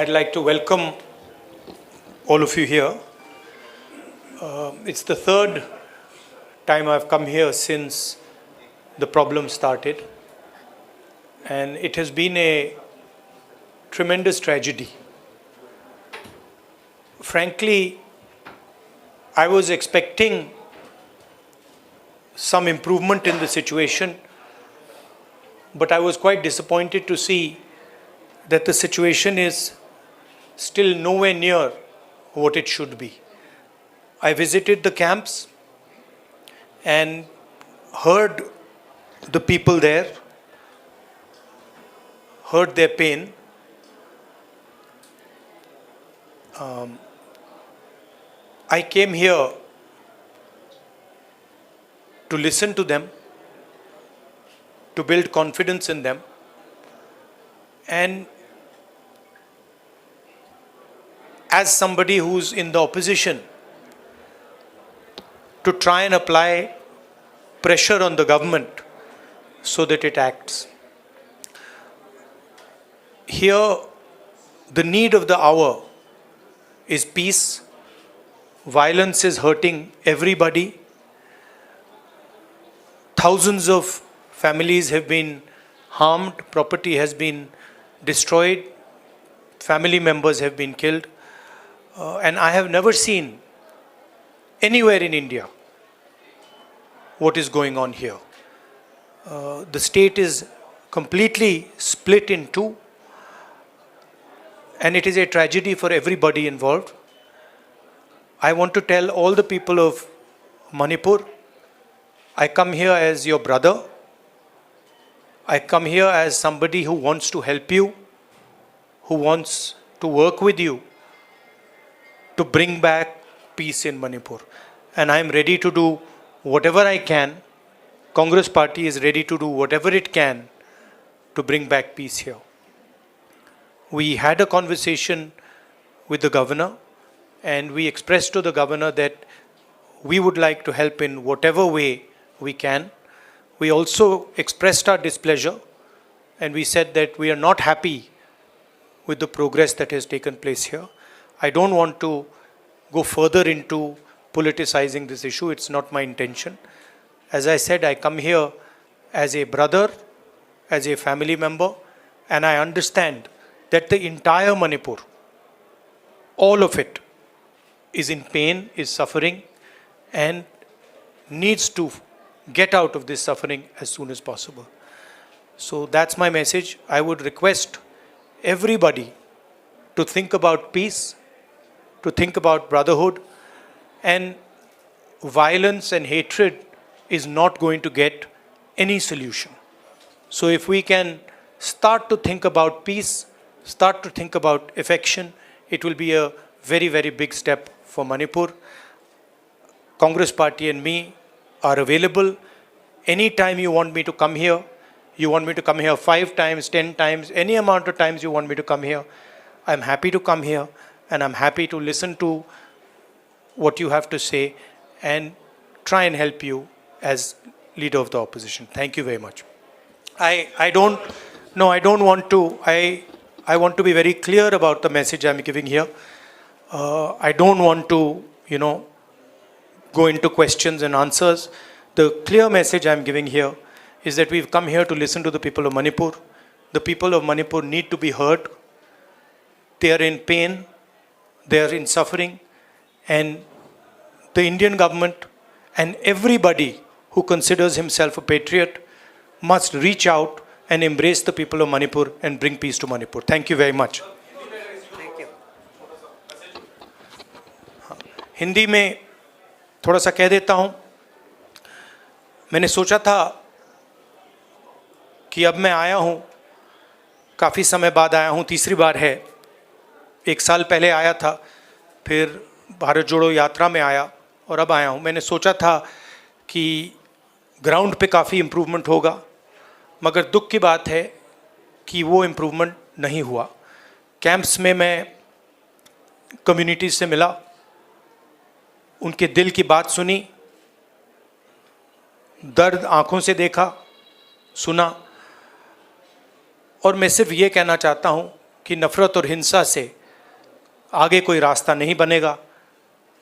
I'd like to welcome all of you here. It's the third time I've come here since the problem started, and it has been a tremendous tragedy. Frankly, I was expecting some improvement in the situation, but I was quite disappointed to see that the situation is still nowhere near what it should be. I visited the camps and heard the people there, heard their pain. I came here to listen to them, to build confidence in them, and as somebody who's in the opposition, to try and apply pressure on the government so that it acts. Here, the need of the hour is peace. Violence is hurting everybody. Thousands of families have been harmed, property has been destroyed, family members have been killed. And I have never seen anywhere in India what is going on here. The state is completely split in two, and it is a tragedy for everybody involved. I want to tell all the people of Manipur, I come here as your brother. I come here as somebody who wants to help you, who wants to work with you to bring back peace in Manipur. And I am ready to do whatever I can. Congress Party is ready to do whatever it can to bring back peace here. We had a conversation with the governor, and we expressed to the governor that we would like to help in whatever way we can. We also expressed our displeasure, and we said that we are not happy with the progress that has taken place here. I don't want to go further into politicizing this issue. It's not my intention. As I said, I come here as a brother, as a family member, and I understand that the entire Manipur, all of it, is in pain, is suffering, and needs to get out of this suffering as soon as possible. So that's my message. I would request everybody to think about peace, to think about brotherhood, and violence and hatred is not going to get any solution. So if we can start to think about peace, start to think about affection, it will be a very, very big step for Manipur. Congress Party and me are available. Anytime you want me to come here, you want me to come here 5 times, 10 times, any amount of times you want me to come here, I'm happy to come here, and I'm happy to listen to what you have to say and try and help you as leader of the opposition. Thank you very much. I want to be very clear about the message I'm giving here. I don't want to, go into questions and answers. The clear message I'm giving here is that we've come here to listen to the people of Manipur. The people of Manipur need to be heard. They are in pain, they are in suffering, and the Indian government and everybody who considers himself a patriot must reach out and embrace the people of Manipur and bring peace to Manipur. Thank you very much. Thank you. Hindi में थोड़ा सा कह देता हूँ. मैंने सोचा था कि अब मैं आया हूँ, काफ़ी समय बाद आया हूँ, तीसरी बार है. 1 साल पहले आया था, फिर भारत जोड़ो यात्रा में आया और अब आया हूँ. मैंने सोचा था कि ग्राउंड पे काफ़ी इम्प्रूवमेंट होगा, मगर दुख की बात है कि वो इम्प्रूवमेंट नहीं हुआ. कैंप्स में मैं कम्युनिटीज़ से मिला, उनके दिल की बात सुनी, दर्द आँखों से देखा, सुना, और मैं सिर्फ ये कहना चाहता हूँ कि नफ़रत और हिंसा से आगे कोई रास्ता नहीं बनेगा।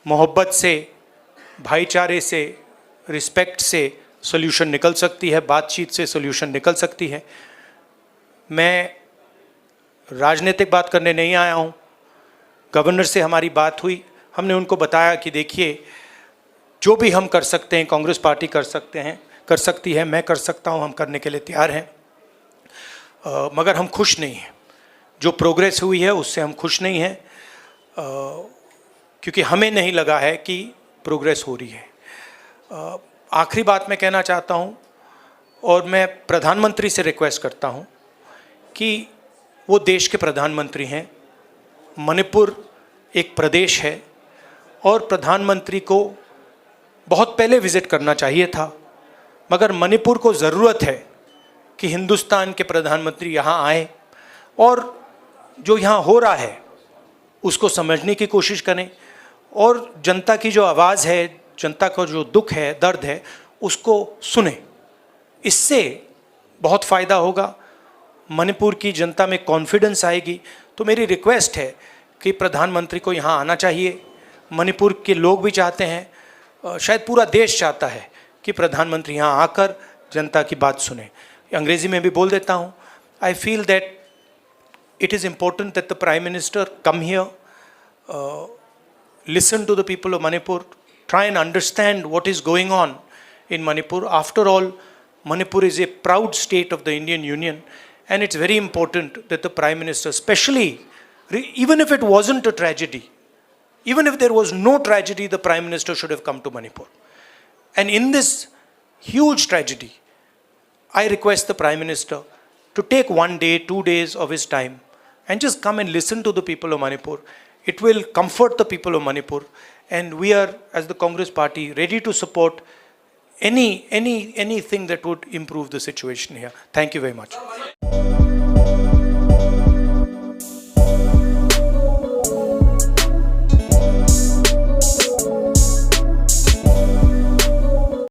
मोहब्बत से, भाईचारे से, रिस्पेक्ट से सॉल्यूशन निकल सकती है, बातचीत से सॉल्यूशन निकल सकती है। मैं राजनीतिक बात करने नहीं आया हूँ। गवर्नर से हमारी बात हुई, हमने उनको बताया कि देखिए जो भी हम कर सकते हैं, कांग्रेस पार्टी कर सकती है, मैं कर सकता हूँ, हम करने के लिए तैयार हैं। मगर हम खुश नहीं हैं, जो प्रोग्रेस हुई है उससे हम खुश नहीं हैं, क्योंकि हमें नहीं लगा है कि प्रोग्रेस हो रही है। आखिरी बात मैं कहना चाहता हूँ, और मैं प्रधानमंत्री से रिक्वेस्ट करता हूँ कि वो देश के प्रधानमंत्री हैं, मणिपुर एक प्रदेश है और प्रधानमंत्री को बहुत पहले विज़िट करना चाहिए था, मगर मणिपुर को ज़रूरत है कि हिंदुस्तान के प्रधानमंत्री यहाँ आए और जो यहाँ हो रहा है उसको समझने की कोशिश करें और जनता की जो आवाज़ है, जनता का जो दुख है, दर्द है, उसको सुने। इससे बहुत फ़ायदा होगा, मणिपुर की जनता में कॉन्फिडेंस आएगी। तो मेरी रिक्वेस्ट है कि प्रधानमंत्री को यहाँ आना चाहिए। मणिपुर के लोग भी चाहते हैं, शायद पूरा देश चाहता है कि प्रधानमंत्री यहाँ आकर जनता की बात सुने। अंग्रेज़ी में भी बोल देता हूँ, I feel that it is important that the Prime Minister come here, listen to the people of Manipur, try and understand what is going on in Manipur. After all, Manipur is a proud state of the Indian Union, and it's very important that the Prime Minister, especially, even if it wasn't a tragedy, even if there was no tragedy, the Prime Minister should have come to Manipur. And in this huge tragedy, I request the Prime Minister to take 1 day, 2 days of his time and just come and listen to the people of Manipur. It will comfort the people of Manipur, and we are, as the Congress Party, ready to support anything that would improve the situation here. Thank you very much.